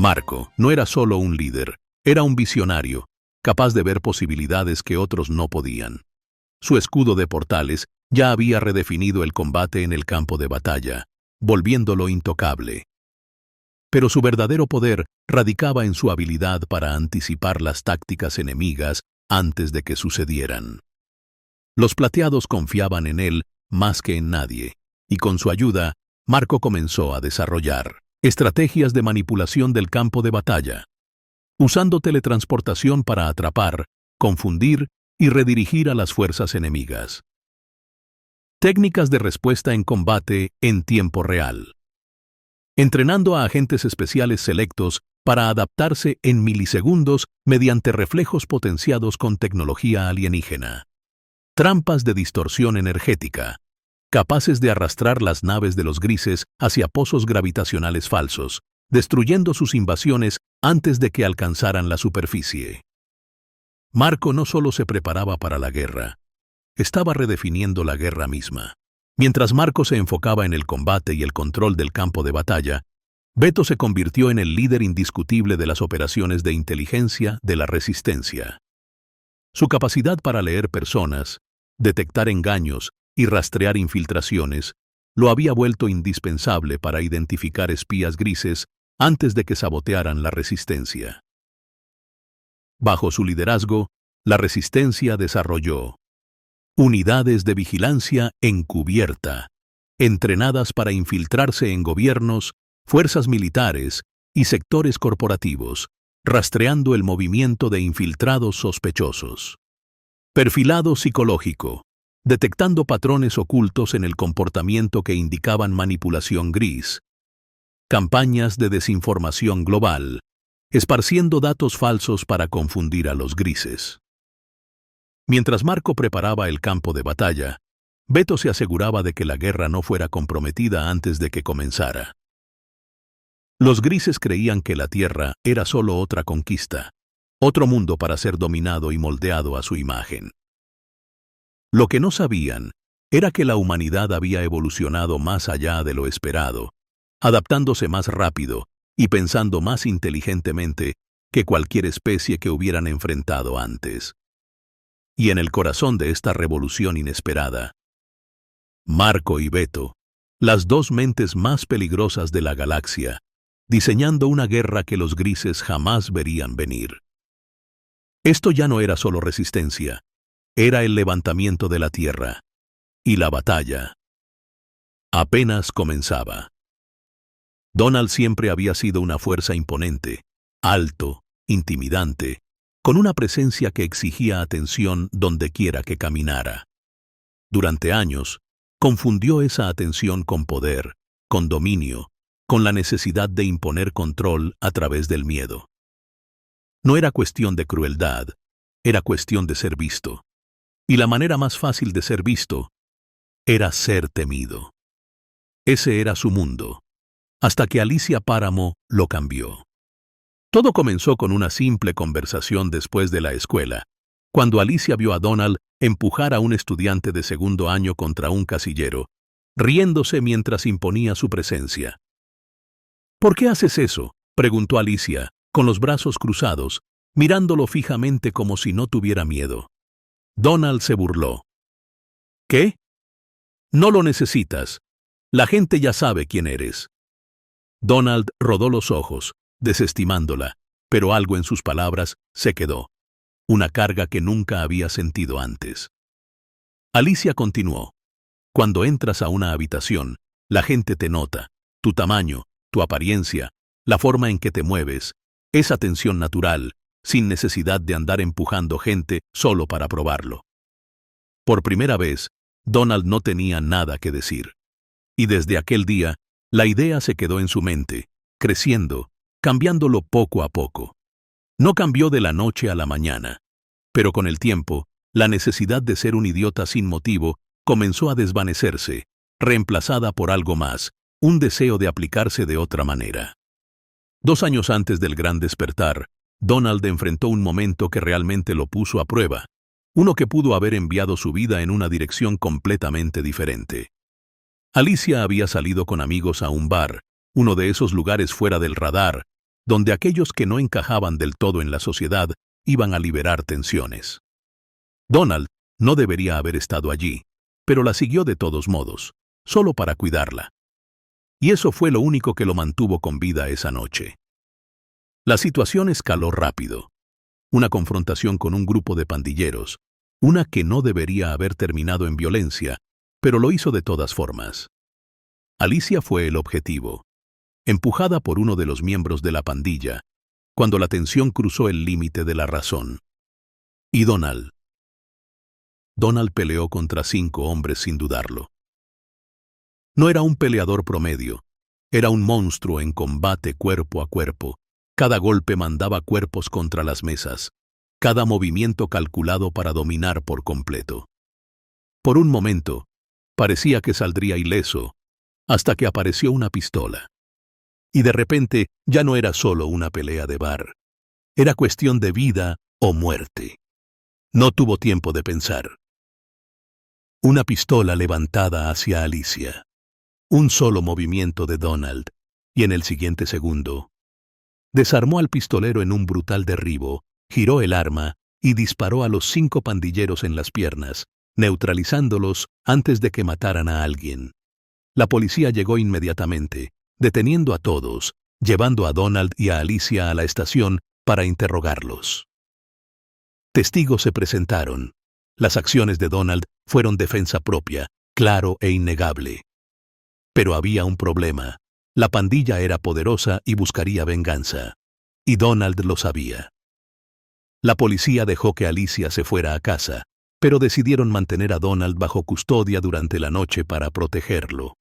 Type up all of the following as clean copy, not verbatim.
Marco no era solo un líder, era un visionario, capaz de ver posibilidades que otros no podían. Su escudo de portales ya había redefinido el combate en el campo de batalla, volviéndolo intocable. Pero su verdadero poder radicaba en su habilidad para anticipar las tácticas enemigas antes de que sucedieran. Los plateados confiaban en él más que en nadie, y con su ayuda, Marco comenzó a desarrollar estrategias de manipulación del campo de batalla, usando teletransportación para atrapar, confundir y redirigir a las fuerzas enemigas. Técnicas de respuesta en combate en tiempo real. Entrenando a agentes especiales selectos para adaptarse en milisegundos mediante reflejos potenciados con tecnología alienígena. Trampas de distorsión energética, capaces de arrastrar las naves de los grises hacia pozos gravitacionales falsos, destruyendo sus invasiones antes de que alcanzaran la superficie. Marco no solo se preparaba para la guerra, estaba redefiniendo la guerra misma. Mientras Marco se enfocaba en el combate y el control del campo de batalla, Beto se convirtió en el líder indiscutible de las operaciones de inteligencia de la Resistencia. Su capacidad para leer personas, detectar engaños y rastrear infiltraciones lo había vuelto indispensable para identificar espías grises antes de que sabotearan la Resistencia. Bajo su liderazgo, la Resistencia desarrolló unidades de vigilancia encubierta, entrenadas para infiltrarse en gobiernos, fuerzas militares y sectores corporativos, rastreando el movimiento de infiltrados sospechosos. Perfilado psicológico, detectando patrones ocultos en el comportamiento que indicaban manipulación gris. Campañas de desinformación global, esparciendo datos falsos para confundir a los grises. Mientras Marco preparaba el campo de batalla, Beto se aseguraba de que la guerra no fuera comprometida antes de que comenzara. Los grises creían que la Tierra era solo otra conquista, otro mundo para ser dominado y moldeado a su imagen. Lo que no sabían era que la humanidad había evolucionado más allá de lo esperado, adaptándose más rápido y pensando más inteligentemente que cualquier especie que hubieran enfrentado antes. Y en el corazón de esta revolución inesperada, Marco y Beto, las dos mentes más peligrosas de la galaxia, diseñando una guerra que los grises jamás verían venir. Esto ya no era solo resistencia, era el levantamiento de la Tierra, y la batalla apenas comenzaba. Donald siempre había sido una fuerza imponente, alto, intimidante, con una presencia que exigía atención donde quiera que caminara. Durante años, confundió esa atención con poder, con dominio, con la necesidad de imponer control a través del miedo. No era cuestión de crueldad, era cuestión de ser visto. Y la manera más fácil de ser visto era ser temido. Ese era su mundo, hasta que Alicia Páramo lo cambió. Todo comenzó con una simple conversación después de la escuela, cuando Alicia vio a Donald empujar a un estudiante de segundo año contra un casillero, riéndose mientras imponía su presencia. ¿Por qué haces eso?, preguntó Alicia, con los brazos cruzados, mirándolo fijamente como si no tuviera miedo. Donald se burló. ¿Qué? No lo necesitas. La gente ya sabe quién eres. Donald rodó los ojos, desestimándola, pero algo en sus palabras se quedó. Una carga que nunca había sentido antes. Alicia continuó. Cuando entras a una habitación, la gente te nota, tu tamaño, tu apariencia, la forma en que te mueves, esa tensión natural, sin necesidad de andar empujando gente solo para probarlo. Por primera vez, Donald no tenía nada que decir. Y desde aquel día, la idea se quedó en su mente, creciendo, cambiándolo poco a poco. No cambió de la noche a la mañana, pero con el tiempo, la necesidad de ser un idiota sin motivo comenzó a desvanecerse, reemplazada por algo más, un deseo de aplicarse de otra manera. 2 años antes del gran despertar, Donald enfrentó un momento que realmente lo puso a prueba, uno que pudo haber enviado su vida en una dirección completamente diferente. Alicia había salido con amigos a un bar, uno de esos lugares fuera del radar, donde aquellos que no encajaban del todo en la sociedad iban a liberar tensiones. Donald no debería haber estado allí, pero la siguió de todos modos, solo para cuidarla. Y eso fue lo único que lo mantuvo con vida esa noche. La situación escaló rápido. Una confrontación con un grupo de pandilleros, una que no debería haber terminado en violencia, pero lo hizo de todas formas. Alicia fue el objetivo, empujada por uno de los miembros de la pandilla, cuando la tensión cruzó el límite de la razón. ¿Y Donald? Donald peleó contra 5 hombres sin dudarlo. No era un peleador promedio, era un monstruo en combate cuerpo a cuerpo. Cada golpe mandaba cuerpos contra las mesas, cada movimiento calculado para dominar por completo. Por un momento, parecía que saldría ileso, hasta que apareció una pistola. Y de repente ya no era solo una pelea de bar. Era cuestión de vida o muerte. No tuvo tiempo de pensar. Una pistola levantada hacia Alicia. Un solo movimiento de Donald, y en el siguiente segundo, desarmó al pistolero en un brutal derribo, giró el arma y disparó a los 5 pandilleros en las piernas, neutralizándolos antes de que mataran a alguien. La policía llegó inmediatamente, deteniendo a todos, llevando a Donald y a Alicia a la estación para interrogarlos. Testigos se presentaron. Las acciones de Donald fueron defensa propia, claro e innegable. Pero había un problema. La pandilla era poderosa y buscaría venganza. Y Donald lo sabía. La policía dejó que Alicia se fuera a casa, pero decidieron mantener a Donald bajo custodia durante la noche para protegerlo.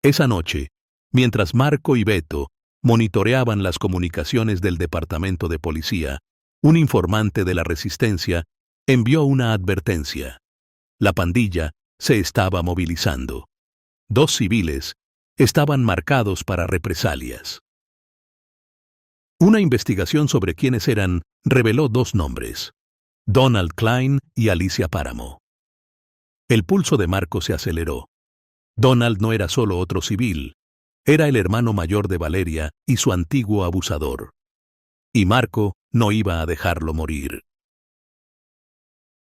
Esa noche, mientras Marco y Beto monitoreaban las comunicaciones del departamento de policía, un informante de la Resistencia envió una advertencia. La pandilla se estaba movilizando. 2 civiles estaban marcados para represalias. Una investigación sobre quiénes eran reveló 2 nombres: Donald Klein y Alicia Páramo. El pulso de Marco se aceleró. Donald no era solo otro civil, era el hermano mayor de Valeria y su antiguo abusador. Y Marco no iba a dejarlo morir.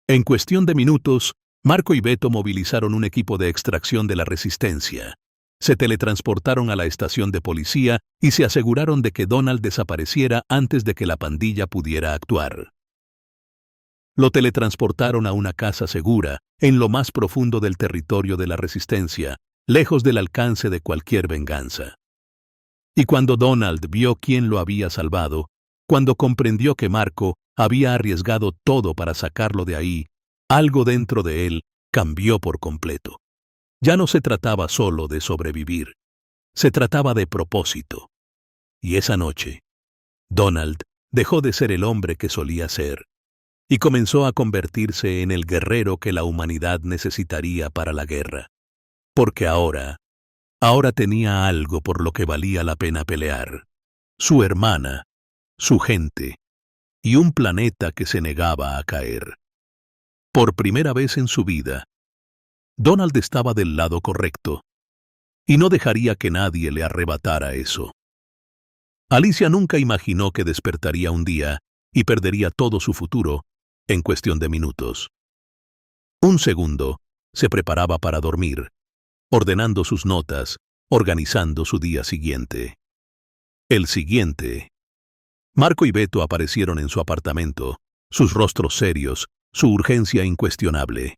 En cuestión de minutos, Marco y Beto movilizaron un equipo de extracción de la Resistencia. Se teletransportaron a la estación de policía y se aseguraron de que Donald desapareciera antes de que la pandilla pudiera actuar. Lo teletransportaron a una casa segura, en lo más profundo del territorio de la Resistencia, lejos del alcance de cualquier venganza. Y cuando Donald vio quién lo había salvado, cuando comprendió que Marco había arriesgado todo para sacarlo de ahí, algo dentro de él cambió por completo. Ya no se trataba solo de sobrevivir, se trataba de propósito. Y esa noche, Donald dejó de ser el hombre que solía ser y comenzó a convertirse en el guerrero que la humanidad necesitaría para la guerra. Porque ahora tenía algo por lo que valía la pena pelear: su hermana, su gente y un planeta que se negaba a caer. Por primera vez en su vida, Donald estaba del lado correcto, y no dejaría que nadie le arrebatara eso. Alicia nunca imaginó que despertaría un día y perdería todo su futuro en cuestión de minutos. Un segundo, se preparaba para dormir, ordenando sus notas, organizando su día siguiente. El siguiente. Marco y Beto aparecieron en su apartamento, sus rostros serios, su urgencia incuestionable.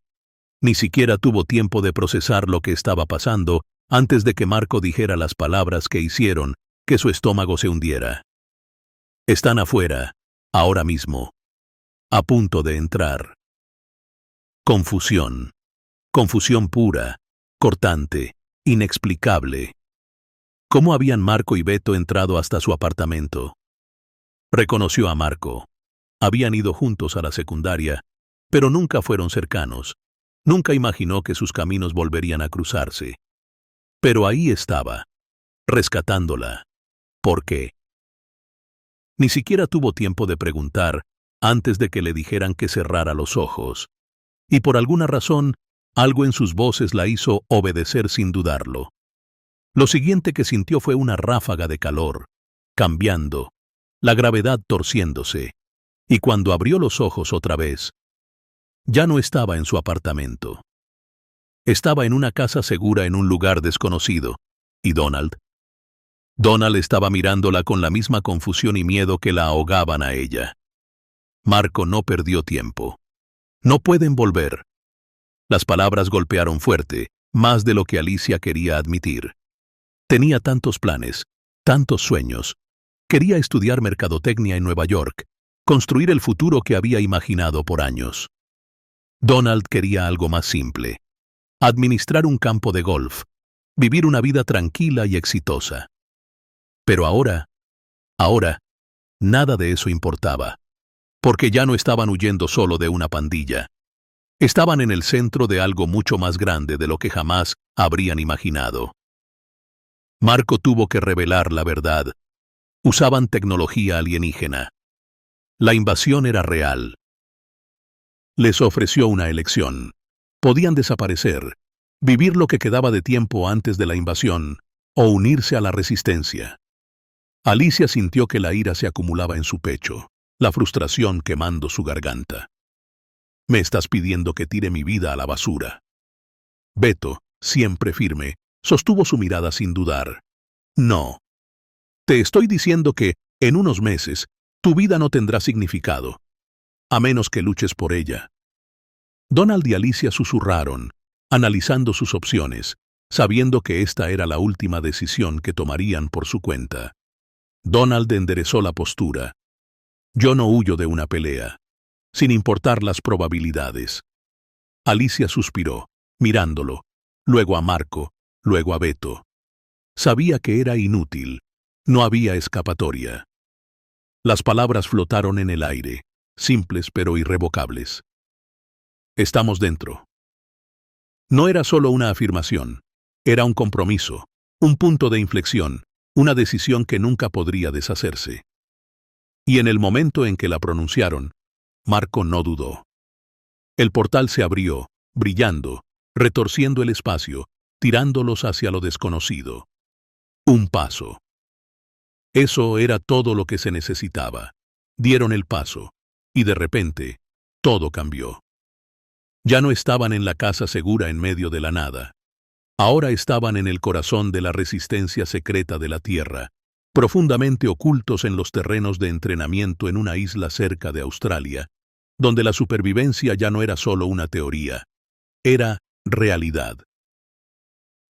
Ni siquiera tuvo tiempo de procesar lo que estaba pasando antes de que Marco dijera las palabras que hicieron que su estómago se hundiera. Están afuera, ahora mismo. A punto de entrar. Confusión. Confusión pura, cortante, inexplicable. ¿Cómo habían Marco y Beto entrado hasta su apartamento? Reconoció a Marco. Habían ido juntos a la secundaria, pero nunca fueron cercanos. Nunca imaginó que sus caminos volverían a cruzarse. Pero ahí estaba, rescatándola. ¿Por qué? Ni siquiera tuvo tiempo de preguntar antes de que le dijeran que cerrara los ojos. Y por alguna razón, algo en sus voces la hizo obedecer sin dudarlo. Lo siguiente que sintió fue una ráfaga de calor, cambiando, la gravedad torciéndose, y cuando abrió los ojos otra vez, ya no estaba en su apartamento. Estaba en una casa segura en un lugar desconocido. ¿Y Donald? Donald estaba mirándola con la misma confusión y miedo que la ahogaban a ella. Marco no perdió tiempo. No pueden volver. Las palabras golpearon fuerte, más de lo que Alicia quería admitir. Tenía tantos planes, tantos sueños. Quería estudiar mercadotecnia en Nueva York, construir el futuro que había imaginado por años. Donald quería algo más simple: administrar un campo de golf, vivir una vida tranquila y exitosa. Pero ahora, nada de eso importaba, porque ya no estaban huyendo solo de una pandilla. Estaban en el centro de algo mucho más grande de lo que jamás habrían imaginado. Marco tuvo que revelar la verdad. Usaban tecnología alienígena. La invasión era real. Les ofreció una elección. Podían desaparecer, vivir lo que quedaba de tiempo antes de la invasión, o unirse a la resistencia. Alicia sintió que la ira se acumulaba en su pecho, la frustración quemando su garganta. «Me estás pidiendo que tire mi vida a la basura». Beto, siempre firme, sostuvo su mirada sin dudar. «No. Te estoy diciendo que, en unos meses, tu vida no tendrá significado, a menos que luches por ella». Donald y Alicia susurraron, analizando sus opciones, sabiendo que esta era la última decisión que tomarían por su cuenta. Donald enderezó la postura. «Yo no huyo de una pelea, sin importar las probabilidades». Alicia suspiró, mirándolo, luego a Marco, luego a Beto. Sabía que era inútil, no había escapatoria. Las palabras flotaron en el aire, simples pero irrevocables. «Estamos dentro». No era solo una afirmación, era un compromiso, un punto de inflexión, una decisión que nunca podría deshacerse. Y en el momento en que la pronunciaron, Marco no dudó. El portal se abrió, brillando, retorciendo el espacio, tirándolos hacia lo desconocido. Un paso. Eso era todo lo que se necesitaba. Dieron el paso, y de repente, todo cambió. Ya no estaban en la casa segura en medio de la nada. Ahora estaban en el corazón de la resistencia secreta de la Tierra, profundamente ocultos en los terrenos de entrenamiento en una isla cerca de Australia, donde la supervivencia ya no era solo una teoría, era realidad.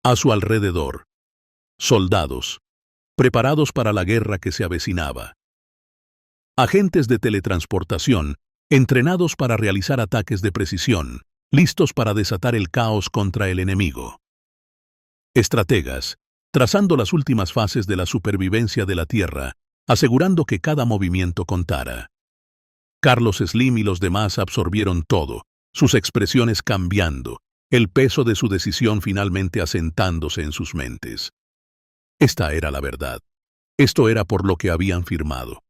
A su alrededor, soldados, preparados para la guerra que se avecinaba. Agentes de teletransportación, entrenados para realizar ataques de precisión, listos para desatar el caos contra el enemigo. Estrategas, trazando las últimas fases de la supervivencia de la Tierra, asegurando que cada movimiento contara. Carlos Slim y los demás absorbieron todo, sus expresiones cambiando, el peso de su decisión finalmente asentándose en sus mentes. Esta era la verdad. Esto era por lo que habían firmado.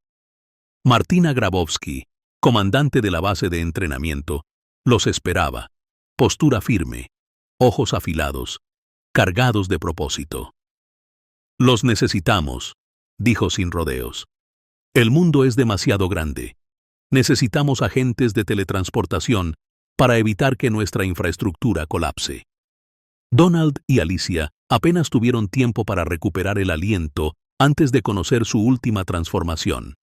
Martina Grabowski, comandante de la base de entrenamiento, los esperaba, postura firme, ojos afilados, cargados de propósito. «Los necesitamos», dijo sin rodeos. «El mundo es demasiado grande. Necesitamos agentes de teletransportación para evitar que nuestra infraestructura colapse». Donald y Alicia apenas tuvieron tiempo para recuperar el aliento antes de conocer su última transformación: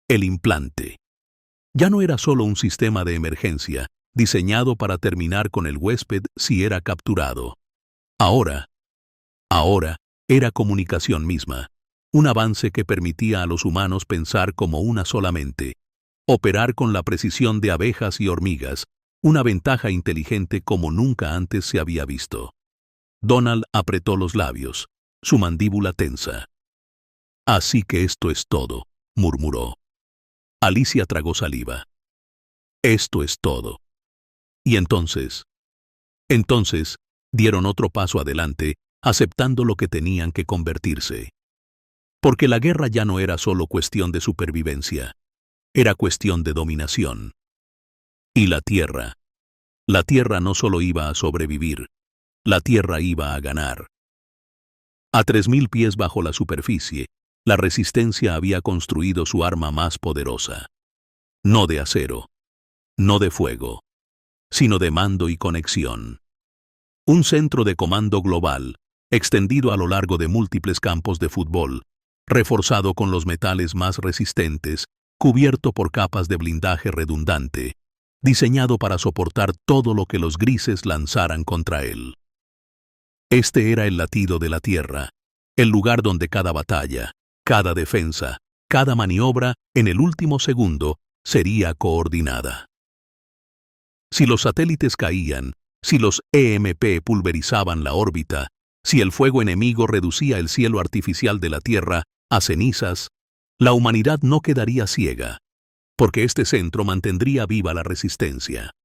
el implante. Ya no era solo un sistema de emergencia, diseñado para terminar con el huésped si era capturado. Ahora era comunicación misma, un avance que permitía a los humanos pensar como una sola mente, operar con la precisión de abejas y hormigas, una ventaja inteligente como nunca antes se había visto. Donald apretó los labios, su mandíbula tensa. «Así que esto es todo», murmuró. Alicia tragó saliva. «Esto es todo». Y entonces dieron otro paso adelante, aceptando lo que tenían que convertirse. Porque la guerra ya no era solo cuestión de supervivencia, era cuestión de dominación. Y la Tierra no solo iba a sobrevivir, la Tierra iba a ganar. A 3000 pies bajo la superficie, la resistencia había construido su arma más poderosa. No de acero, no de fuego, sino de mando y conexión. Un centro de comando global, extendido a lo largo de múltiples campos de fútbol, reforzado con los metales más resistentes, cubierto por capas de blindaje redundante, diseñado para soportar todo lo que los grises lanzaran contra él. Este era el latido de la Tierra, el lugar donde cada batalla, cada defensa, cada maniobra, en el último segundo, sería coordinada. Si los satélites caían, si los EMP pulverizaban la órbita, si el fuego enemigo reducía el cielo artificial de la Tierra a cenizas, la humanidad no quedaría ciega, porque este centro mantendría viva la resistencia.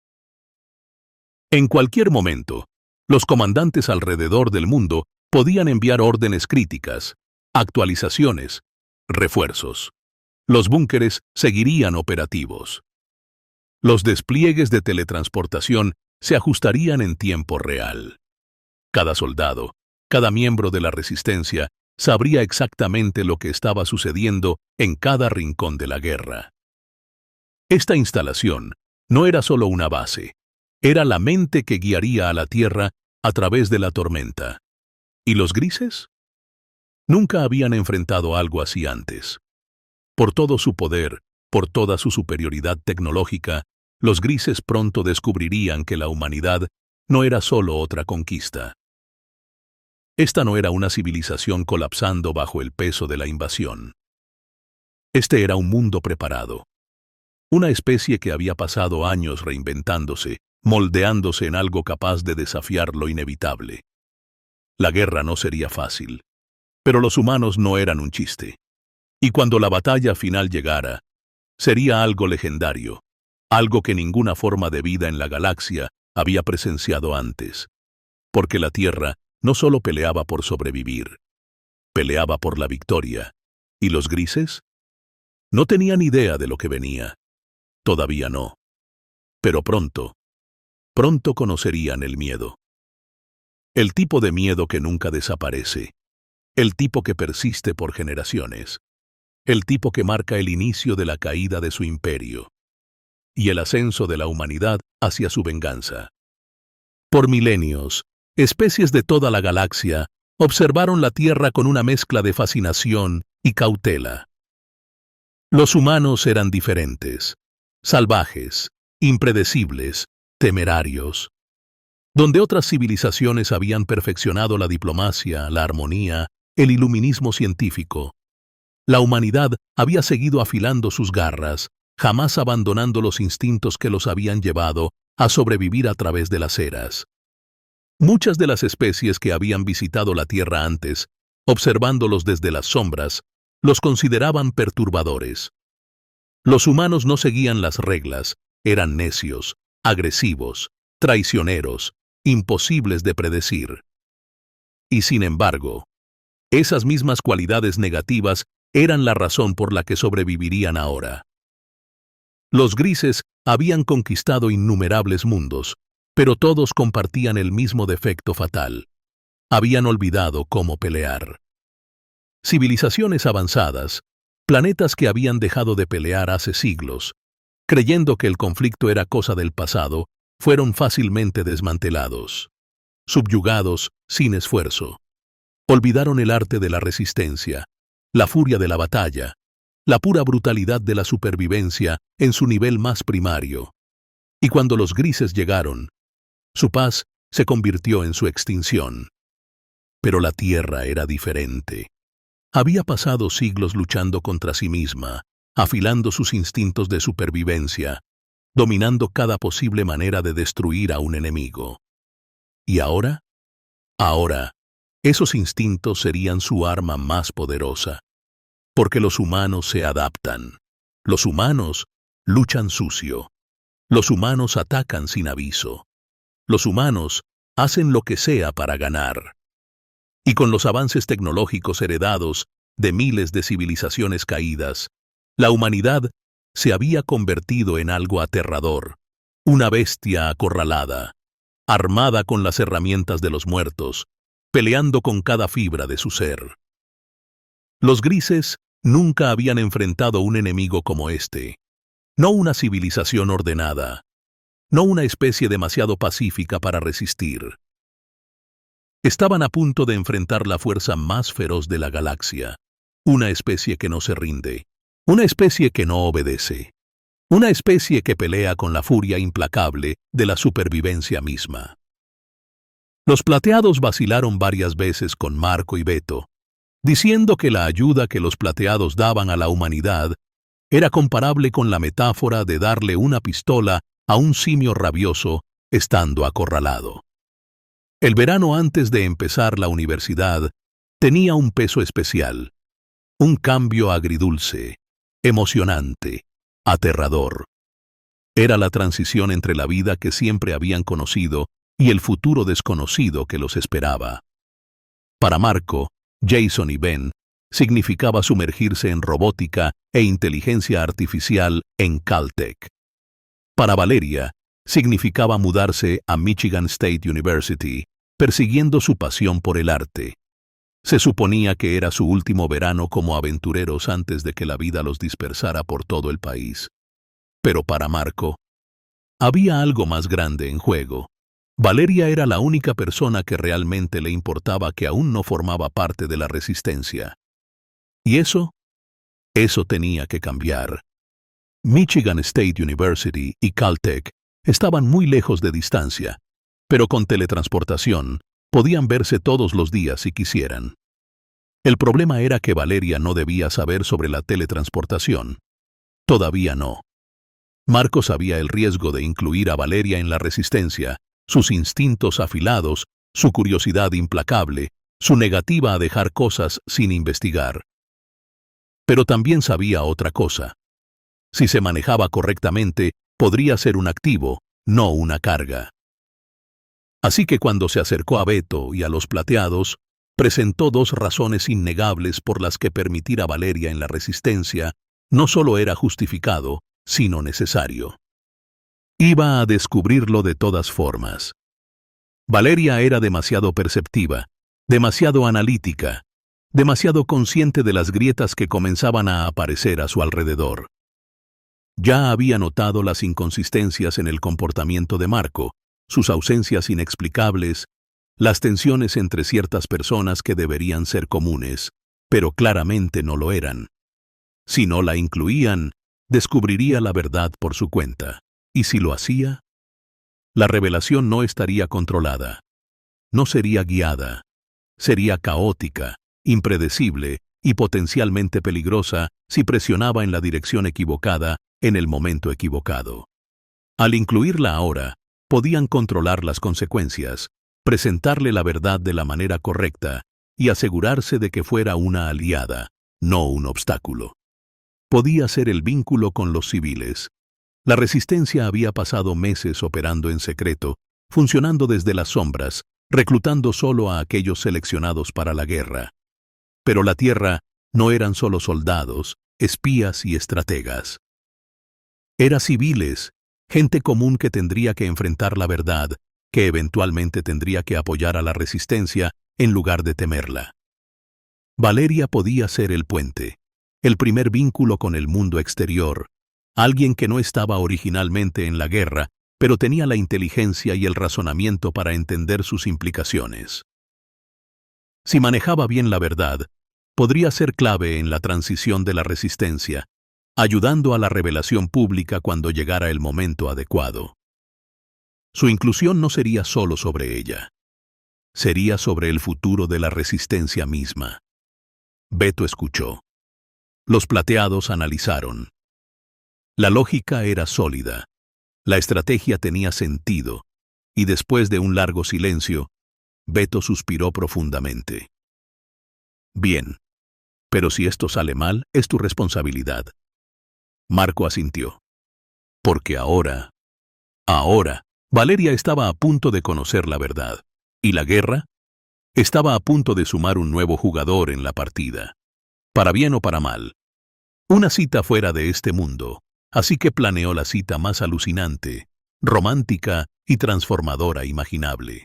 En cualquier momento, los comandantes alrededor del mundo podían enviar órdenes críticas, actualizaciones, refuerzos. Los búnkeres seguirían operativos. Los despliegues de teletransportación se ajustarían en tiempo real. Cada soldado, cada miembro de la resistencia, sabría exactamente lo que estaba sucediendo en cada rincón de la guerra. Esta instalación no era solo una base, era la mente que guiaría a la Tierra a través de la tormenta. ¿Y los grises? Nunca habían enfrentado algo así antes. Por todo su poder, por toda su superioridad tecnológica, los grises pronto descubrirían que la humanidad no era solo otra conquista. Esta no era una civilización colapsando bajo el peso de la invasión. Este era un mundo preparado. Una especie que había pasado años reinventándose, moldeándose en algo capaz de desafiar lo inevitable. La guerra no sería fácil, pero los humanos no eran un chiste. Y cuando la batalla final llegara, sería algo legendario, algo que ninguna forma de vida en la galaxia había presenciado antes, porque la Tierra no solo peleaba por sobrevivir, peleaba por la victoria. ¿Y los grises? No tenían idea de lo que venía. Todavía no. Pero pronto conocerían el miedo. El tipo de miedo que nunca desaparece. El tipo que persiste por generaciones. El tipo que marca el inicio de la caída de su imperio. Y el ascenso de la humanidad hacia su venganza. Por milenios, especies de toda la galaxia observaron la Tierra con una mezcla de fascinación y cautela. Los humanos eran diferentes, salvajes, impredecibles, temerarios. Donde otras civilizaciones habían perfeccionado la diplomacia, la armonía, el iluminismo científico, la humanidad había seguido afilando sus garras, jamás abandonando los instintos que los habían llevado a sobrevivir a través de las eras. Muchas de las especies que habían visitado la Tierra antes, observándolos desde las sombras, los consideraban perturbadores. Los humanos no seguían las reglas, eran necios, agresivos, traicioneros, imposibles de predecir. Y sin embargo, esas mismas cualidades negativas eran la razón por la que sobrevivirían ahora. Los grises habían conquistado innumerables mundos, pero todos compartían el mismo defecto fatal. Habían olvidado cómo pelear. Civilizaciones avanzadas, planetas que habían dejado de pelear hace siglos, creyendo que el conflicto era cosa del pasado, fueron fácilmente desmantelados, subyugados sin esfuerzo. Olvidaron el arte de la resistencia, la furia de la batalla, la pura brutalidad de la supervivencia en su nivel más primario. Y cuando los grises llegaron, su paz se convirtió en su extinción. Pero la Tierra era diferente. Había pasado siglos luchando contra sí misma, afilando sus instintos de supervivencia, dominando cada posible manera de destruir a un enemigo. ¿Y ahora? Ahora, esos instintos serían su arma más poderosa. Porque los humanos se adaptan. Los humanos luchan sucio. Los humanos atacan sin aviso. Los humanos hacen lo que sea para ganar. Y con los avances tecnológicos heredados de miles de civilizaciones caídas, la humanidad se había convertido en algo aterrador, una bestia acorralada, armada con las herramientas de los muertos, peleando con cada fibra de su ser. Los grises nunca habían enfrentado un enemigo como este. No una civilización ordenada. No una especie demasiado pacífica para resistir. Estaban a punto de enfrentar la fuerza más feroz de la galaxia. Una especie que no se rinde. Una especie que no obedece. Una especie que pelea con la furia implacable de la supervivencia misma. Los plateados vacilaron varias veces con Marco y Beto, diciendo que la ayuda que los plateados daban a la humanidad era comparable con la metáfora de darle una pistola a un simio rabioso estando acorralado. El verano antes de empezar la universidad tenía un peso especial, un cambio agridulce, emocionante, aterrador. Era la transición entre la vida que siempre habían conocido y el futuro desconocido que los esperaba. Para Marco, Jason y Ben, significaba sumergirse en robótica e inteligencia artificial en Caltech. Para Valeria, significaba mudarse a Michigan State University, persiguiendo su pasión por el arte. Se suponía que era su último verano como aventureros antes de que la vida los dispersara por todo el país. Pero para Marco, había algo más grande en juego. Valeria era la única persona que realmente le importaba que aún no formaba parte de la resistencia. ¿Y eso? Eso tenía que cambiar. Michigan State University y Caltech estaban muy lejos de distancia, pero con teletransportación podían verse todos los días si quisieran. El problema era que Valeria no debía saber sobre la teletransportación. Todavía no. Marco sabía el riesgo de incluir a Valeria en la resistencia, sus instintos afilados, su curiosidad implacable, su negativa a dejar cosas sin investigar. Pero también sabía otra cosa. Si se manejaba correctamente, podría ser un activo, no una carga. Así que cuando se acercó a Beto y a los plateados, presentó dos razones innegables por las que permitir a Valeria en la resistencia no solo era justificado, sino necesario. Iba a descubrirlo de todas formas. Valeria era demasiado perceptiva, demasiado analítica, demasiado consciente de las grietas que comenzaban a aparecer a su alrededor. Ya había notado las inconsistencias en el comportamiento de Marco, sus ausencias inexplicables, las tensiones entre ciertas personas que deberían ser comunes, pero claramente no lo eran. Si no la incluían, descubriría la verdad por su cuenta. ¿Y si lo hacía? La revelación no estaría controlada. No sería guiada. Sería caótica, impredecible y potencialmente peligrosa si presionaba en la dirección equivocada en el momento equivocado. Al incluirla ahora, podían controlar las consecuencias, presentarle la verdad de la manera correcta y asegurarse de que fuera una aliada, no un obstáculo. Podía ser el vínculo con los civiles. La resistencia había pasado meses operando en secreto, funcionando desde las sombras, reclutando solo a aquellos seleccionados para la guerra. Pero la Tierra no eran solo soldados, espías y estrategas. Era civiles, gente común que tendría que enfrentar la verdad, que eventualmente tendría que apoyar a la resistencia en lugar de temerla. Valeria podía ser el puente, el primer vínculo con el mundo exterior, alguien que no estaba originalmente en la guerra, pero tenía la inteligencia y el razonamiento para entender sus implicaciones. Si manejaba bien la verdad, podría ser clave en la transición de la resistencia, ayudando a la revelación pública cuando llegara el momento adecuado. Su inclusión no sería solo sobre ella. Sería sobre el futuro de la resistencia misma. Beto escuchó. Los plateados analizaron. La lógica era sólida. La estrategia tenía sentido. Y después de un largo silencio, Beto suspiró profundamente. Bien. Pero si esto sale mal, es tu responsabilidad. Marco asintió. Porque ahora, Valeria estaba a punto de conocer la verdad. ¿Y la guerra? Estaba a punto de sumar un nuevo jugador en la partida. Para bien o para mal. Una cita fuera de este mundo, así que planeó la cita más alucinante, romántica y transformadora imaginable.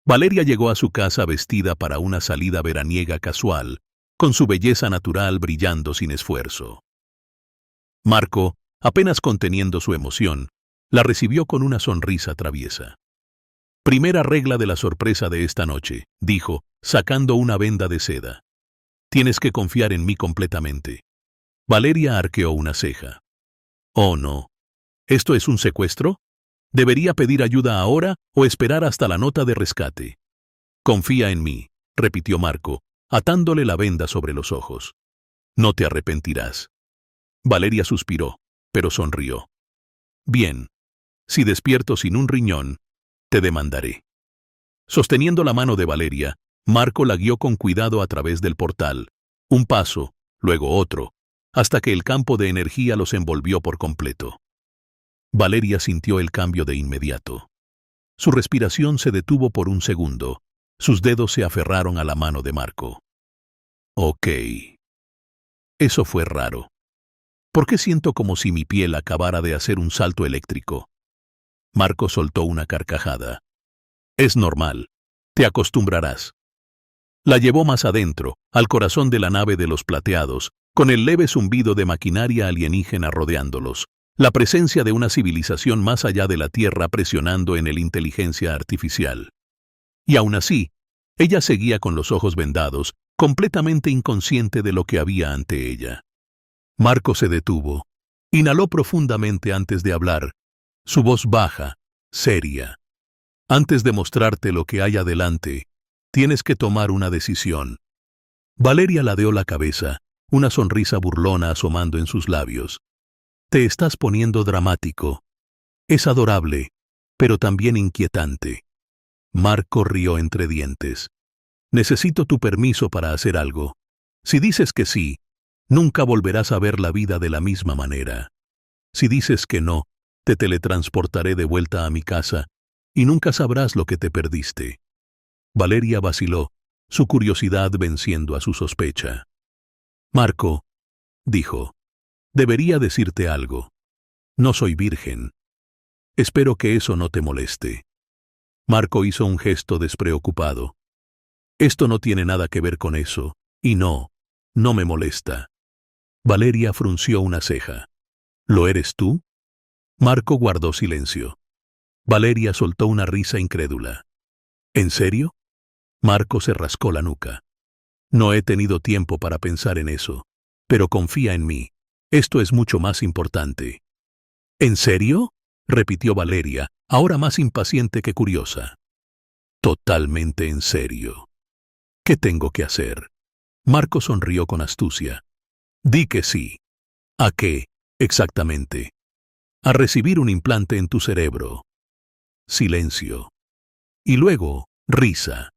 Valeria llegó a su casa vestida para una salida veraniega casual, con su belleza natural brillando sin esfuerzo. Marco, apenas conteniendo su emoción, la recibió con una sonrisa traviesa. Primera regla de la sorpresa de esta noche, dijo, sacando una venda de seda. Tienes que confiar en mí completamente. Valeria arqueó una ceja. Oh, no. ¿Esto es un secuestro? ¿Debería pedir ayuda ahora o esperar hasta la nota de rescate? Confía en mí, repitió Marco, atándole la venda sobre los ojos. No te arrepentirás. Valeria suspiró, pero sonrió. Bien. Si despierto sin un riñón, te demandaré. Sosteniendo la mano de Valeria, Marco la guió con cuidado a través del portal, un paso, luego otro, hasta que el campo de energía los envolvió por completo. Valeria sintió el cambio de inmediato. Su respiración se detuvo por un segundo. Sus dedos se aferraron a la mano de Marco. Ok. Eso fue raro. ¿Por qué siento como si mi piel acabara de hacer un salto eléctrico? Marco soltó una carcajada. Es normal. Te acostumbrarás. La llevó más adentro, al corazón de la nave de los plateados, con el leve zumbido de maquinaria alienígena rodeándolos, la presencia de una civilización más allá de la Tierra presionando en el inteligencia artificial. Y aún así, ella seguía con los ojos vendados, completamente inconsciente de lo que había ante ella. Marco se detuvo. Inhaló profundamente antes de hablar, su voz baja, seria. Antes de mostrarte lo que hay adelante, tienes que tomar una decisión. Valeria ladeó la cabeza, una sonrisa burlona asomando en sus labios. Te estás poniendo dramático. Es adorable, pero también inquietante. Marco rió entre dientes. Necesito tu permiso para hacer algo. Si dices que sí, nunca volverás a ver la vida de la misma manera. Si dices que no, te teletransportaré de vuelta a mi casa y nunca sabrás lo que te perdiste. Valeria vaciló, su curiosidad venciendo a su sospecha. Marco, dijo, debería decirte algo. No soy virgen. Espero que eso no te moleste. Marco hizo un gesto despreocupado. Esto no tiene nada que ver con eso, y no me molesta. Valeria frunció una ceja. ¿Lo eres tú? Marco guardó silencio. Valeria soltó una risa incrédula. ¿En serio? Marco se rascó la nuca. No he tenido tiempo para pensar en eso, pero confía en mí. Esto es mucho más importante. ¿En serio? Repitió Valeria, ahora más impaciente que curiosa. Totalmente en serio. ¿Qué tengo que hacer? Marco sonrió con astucia. Di que sí. ¿A qué, exactamente? A recibir un implante en tu cerebro. Silencio. Y luego, risa.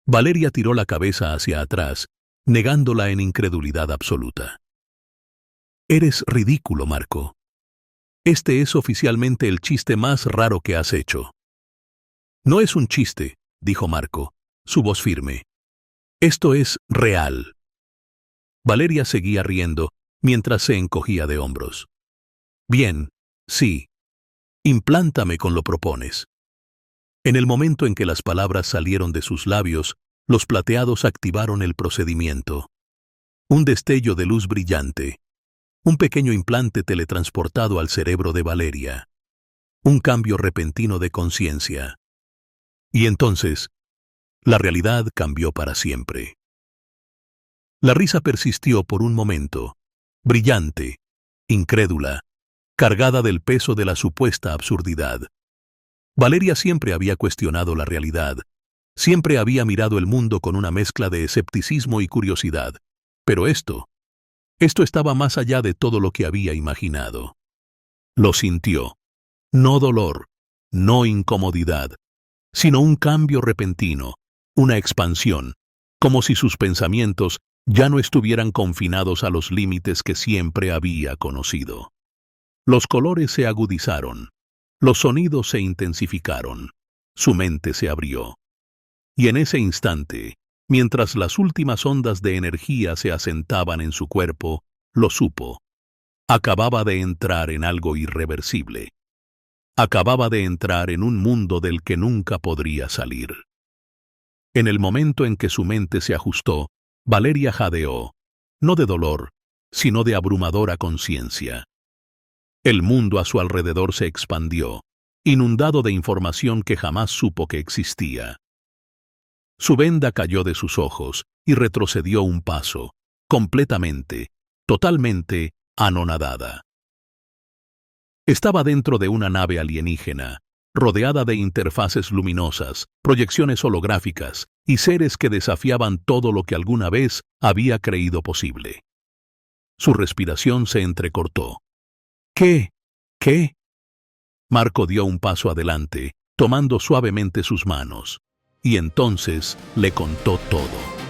Valeria tiró la cabeza hacia atrás, negándola en incredulidad absoluta. Eres ridículo, Marco. Este es oficialmente el chiste más raro que has hecho. No es un chiste, dijo Marco, su voz firme. Esto es real. Valeria seguía riendo, mientras se encogía de hombros. Bien, sí. Implántame con lo propones. En el momento en que las palabras salieron de sus labios, los plateados activaron el procedimiento. Un destello de luz brillante. Un pequeño implante teletransportado al cerebro de Valeria. Un cambio repentino de conciencia. Y entonces, la realidad cambió para siempre. La risa persistió por un momento, brillante, incrédula, cargada del peso de la supuesta absurdidad. Valeria siempre había cuestionado la realidad, siempre había mirado el mundo con una mezcla de escepticismo y curiosidad, pero esto estaba más allá de todo lo que había imaginado. Lo sintió. No dolor, no incomodidad, sino un cambio repentino, una expansión, como si sus pensamientos ya no estuvieran confinados a los límites que siempre había conocido. Los colores se agudizaron, los sonidos se intensificaron, su mente se abrió. Y en ese instante, mientras las últimas ondas de energía se asentaban en su cuerpo, lo supo. Acababa de entrar en algo irreversible. Acababa de entrar en un mundo del que nunca podría salir. En el momento en que su mente se ajustó, Valeria jadeó, no de dolor, sino de abrumadora conciencia. El mundo a su alrededor se expandió, inundado de información que jamás supo que existía. Su venda cayó de sus ojos y retrocedió un paso, completamente, totalmente anonadada. Estaba dentro de una nave alienígena, rodeada de interfaces luminosas, proyecciones holográficas y seres que desafiaban todo lo que alguna vez había creído posible. Su respiración se entrecortó. ¿Qué? ¿Qué? Marco dio un paso adelante, tomando suavemente sus manos, y entonces le contó todo.